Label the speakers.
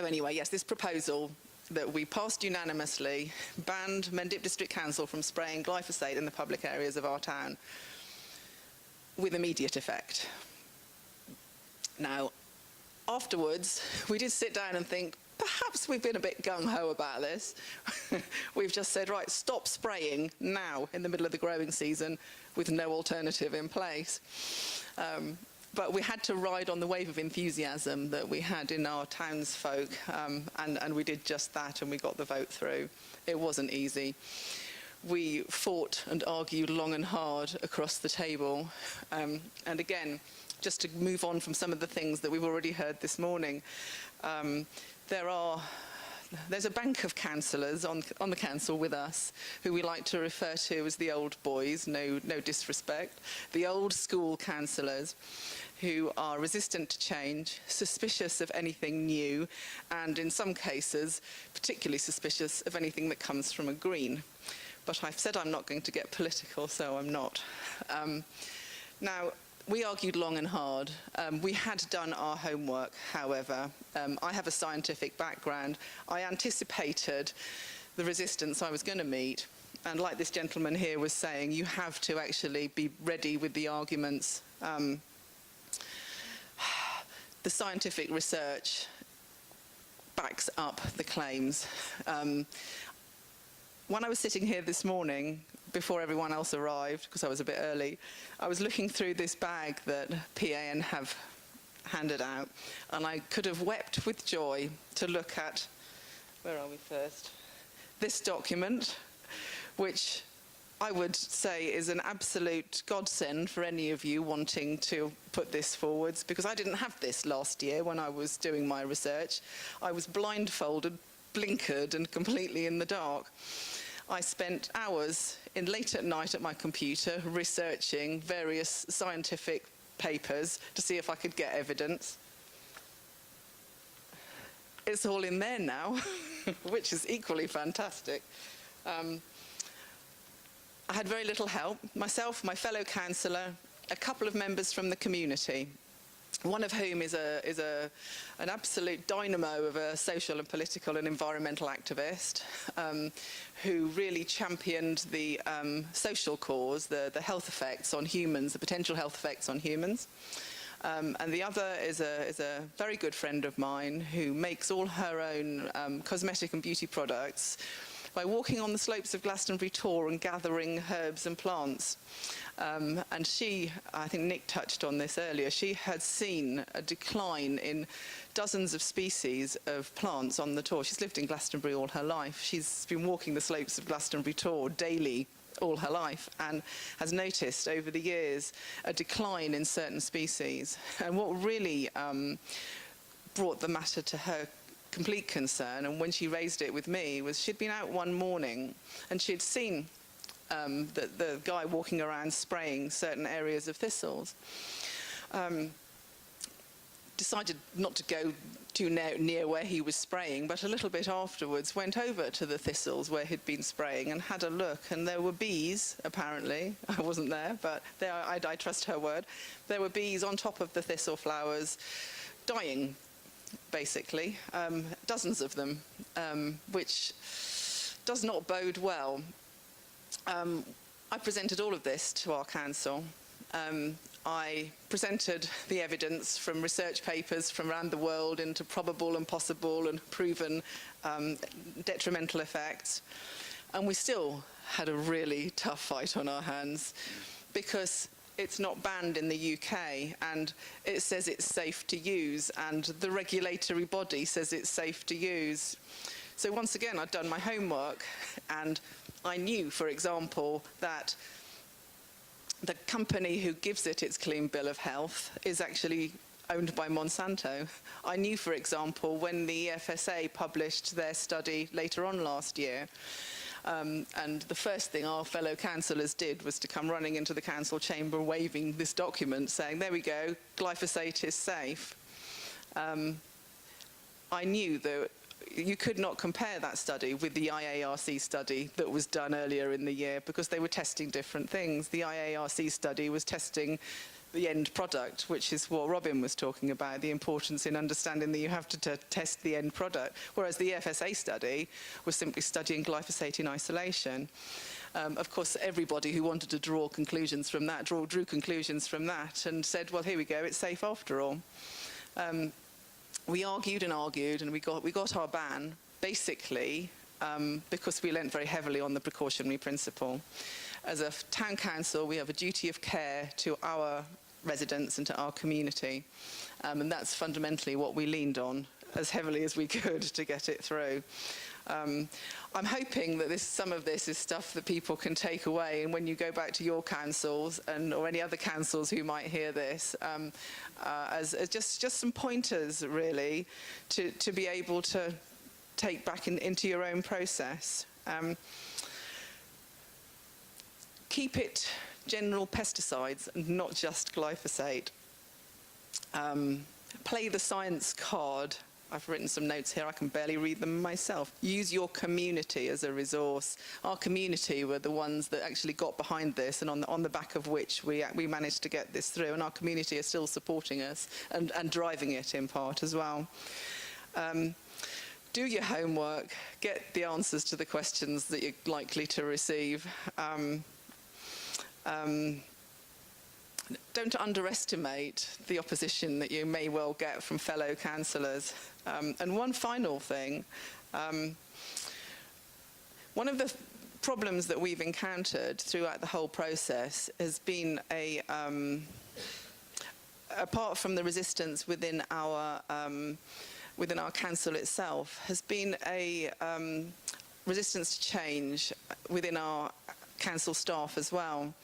Speaker 1: anyway, yes, this proposal that we passed unanimously banned Mendip District Council from spraying glyphosate in the public areas of our town with immediate effect. Now, afterwards, we did sit down and think, perhaps we've been a bit gung-ho about this. We've just said, right, stop spraying now in the middle of the growing season with no alternative in place. But we had to ride on the wave of enthusiasm that we had in our townsfolk, and we did just that, and we got the vote through. It wasn't easy. We fought and argued long and hard across the table. And again, just to move on from some of the things that we've already heard this morning, there's a bank of councillors on the council with us who we like to refer to as the old boys, no disrespect, the old school councillors who are resistant to change, suspicious of anything new, and in some cases particularly suspicious of anything that comes from a Green. But I've said I'm not going to get political, so I'm not. Now, we argued long and hard. We had done our homework, however. I have a scientific background. I anticipated the resistance I was going to meet. And like this gentleman here was saying, you have to actually be ready with the arguments. The scientific research backs up the claims. When I was sitting here this morning, before everyone else arrived, because I was a bit early, I was looking through this bag that PAN have handed out, and I could have wept with joy to look at, where are we first? This document, which I would say is an absolute godsend for any of you wanting to put this forwards, because I didn't have this last year when I was doing my research. I was blindfolded, blinkered, and completely in the dark. I spent hours late at night at my computer researching various scientific papers to see if I could get evidence. It's all in there now, which is equally fantastic. I had very little help. Myself, my fellow councillor, a couple of members from the community, one of whom is an absolute dynamo of a social and political and environmental activist who really championed the social cause, the health effects on humans, the potential health effects on humans. And the other is a very good friend of mine who makes all her own cosmetic and beauty products by walking on the slopes of Glastonbury Tor and gathering herbs and plants. And she, I think Nick touched on this earlier, she had seen a decline in dozens of species of plants on the Tor. She's lived in Glastonbury all her life. She's been walking the slopes of Glastonbury Tor daily all her life and has noticed over the years a decline in certain species. And what really brought the matter to her complete concern, and when she raised it with me, was she'd been out one morning and she'd seen the guy walking around spraying certain areas of thistles. Decided not to go too near where he was spraying, but a little bit afterwards went over to the thistles where he'd been spraying and had a look, and there were bees, apparently. I wasn't there, but I trust her word. There were bees on top of the thistle flowers dying, basically, dozens of them, which does not bode well. I presented all of this to our council. I presented the evidence from research papers from around the world into probable and possible and proven detrimental effects. And we still had a really tough fight on our hands because it's not banned in the UK, and it says it's safe to use, and the regulatory body says it's safe to use. So once again, I'd done my homework, and I knew, for example, that the company who gives it its clean bill of health is actually owned by Monsanto. I knew, for example, when the EFSA published their study later on last year, and the first thing our fellow councillors did was to come running into the council chamber waving this document saying, there we go, glyphosate is safe. I knew that you could not compare that study with the IARC study that was done earlier in the year because they were testing different things. The IARC study was testing the end product, which is what Robin was talking about, the importance in understanding that you have to test the end product, whereas the EFSA study was simply studying glyphosate in isolation. Of course, everybody who wanted to draw conclusions from that drew conclusions from that and said, well, here we go, it's safe after all. We argued and argued, and we got our ban, basically, because we lent very heavily on the precautionary principle. As a town council, we have a duty of care to our residents and to our community, and that's fundamentally what we leaned on as heavily as we could to get it through. I'm hoping that some of this is stuff that people can take away, and when you go back to your councils or any other councils who might hear this, as just some pointers really to be able to take back into your own process. Keep it general pesticides and not just glyphosate. Play the science card. I've written some notes here, I can barely read them myself. Use your community as a resource. Our community were the ones that actually got behind this, and on the back of which we managed to get this through, and our community are still supporting us and driving it in part as well. Do your homework, get the answers to the questions that you're likely to receive. Don't underestimate the opposition that you may well get from fellow councillors. And one final thing, one of the problems that we've encountered throughout the whole process has been apart from the resistance within our council itself, has been a resistance to change within our council staff as well.